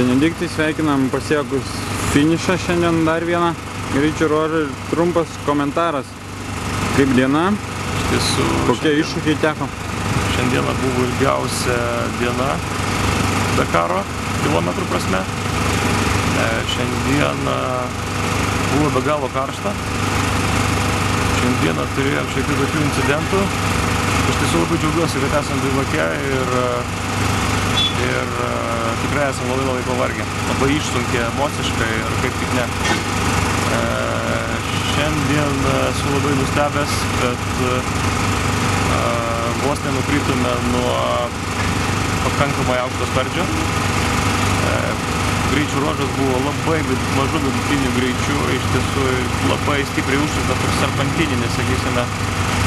Benediktai, sveikinam pasiekus finišą šiandien dar vieną greičio ruožą ir trumpas komentaras. Kaip diena? Iš tiesų, kokie iššūkiai teko? Šiandieną buvo ilgiausia diena Dakaro kilometrų prasme. Šiandieną buvo be galo karšta. Šiandieną turėjom šiek tiek tokių incidentų. Iš tiesų labai džiaugiuosi, kad esam Vaivake ir tikrai esam labai pavargę. Labai išsunkė emociškai ir kaip tik ne. Šiandien esu labai nustebęs, kad vos nenukrytume nuo pakankamai aukšto skardžio. Greičių ruožas buvo labai mažu vidutiniu greičiu, iš tiesų labai stipriai užsuktas, toks serpantininis, sakysime,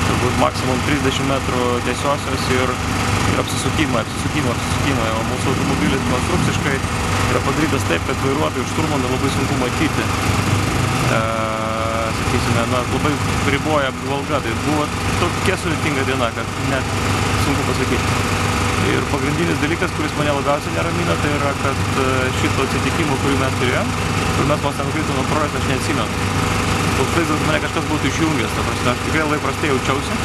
turbūt maksimum 30 metrų tiesiosios ir apsisukimai. O mūsų automobilis konstrukciškai yra padarytas taip, kad vairuotojų iš šturmano labai sunku matyti. Sakysime, labai riboja apžvalga, tai buvo tokia sudėtinga diena, kad net sunku pasakyti. Ir pagrindinis dalykas, kuris mane labiausiai neramina, tai yra, kad šito atsitikimo, kurį mes turėjom, kur mes vos nenukritom nuo projekto, aš neatsimenu. Toks vaizdas, kad mane kažkas būtų išjungęs, ta prasme, aš tikrai labai prastai jaučiausi.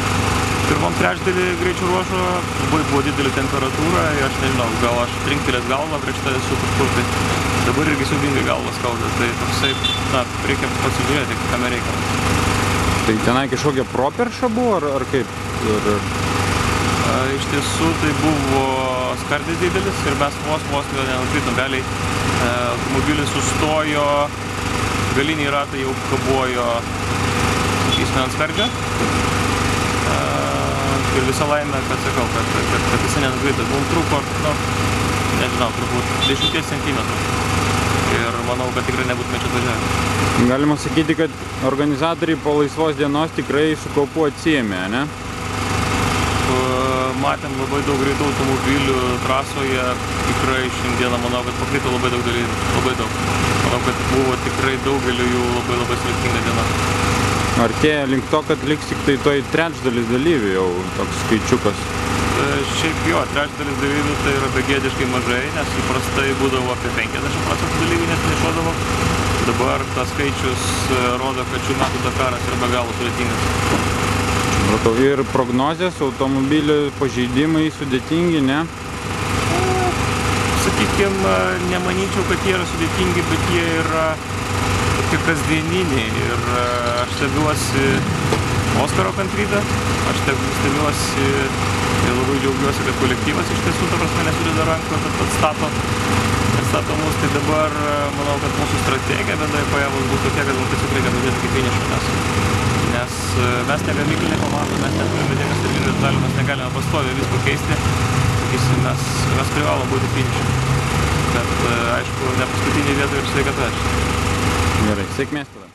Pirmam trečdalį greičio ruožo labai buvo didelė temperatūra ir aš nežinau, gal aš trinktelės galvą prieš tai esu kažkur, tai dabar irgi siaubingai galvą skauda, tai toksai, reikia pasižiūrėti, kame reikalas. Tai tenai kažkokia properša buvo, ar kaip? Iš tiesų tai buvo skardis didelis ir mes vos nenukritom, realiai automobilis sustojo, galiniai ratai jau kabojo, sakysime, ant skardžio. Ir visa laimė, kad sakau, kad jisai nenukrito. Mums trūko, nežinau, turbūt 10 centimetrų. Ir manau, kad tikrai nebūtume čia atvažiavę. Galima sakyti, kad organizatoriai po laisvos dienos tikrai su kaupu atsiėmė, ne? Matėm labai daug greitų automobilių trasoje. Tikrai šiandieną manau, kad pakrito labai daug dalyvių. Labai daug. Manau, kad buvo tikrai daugeliu jų labai sudėtinga diena. Artėja link to, kad liks tik tai toj trečdalis dalyvių jau toks skaičiukas. Šiaip jo, trečdalis dalyvių tai yra begėdiškai mažai, nes įprastai būdavo apie 50% dalyvių net neišuodavo. Dabar tas skaičius rodo, kad šių metų Dakaras yra be galo sudėtingas. Ir prognozės, automobilių pažeidimai sudėtingi, ne? Sakykime, nemanyčiau, kad jie yra sudėtingi, bet jie yra tokie kasdieniniai. Ir aš stebiuosi Oskaro kantrybę, aš stebiuosi ir labai džiaugiuosi, kad kolektyvas iš tiesų, ta prasme, nesudeda rankų, kad atstato mus. Tai dabar manau, kad mūsų strategija bendrai paėmus bus tokia, kad mums tiesiog reikia važiuoti iki finišo, nes mes nebe miklinė komanda, mes neturime dėmesio stabilių detalių, mes negalime pastoviai visko keisti. Sakysim, mes privalom būti finiše. Bet aišku, ne paskutinėje vietoje ir sveikata. Gerai, sėkmės tada.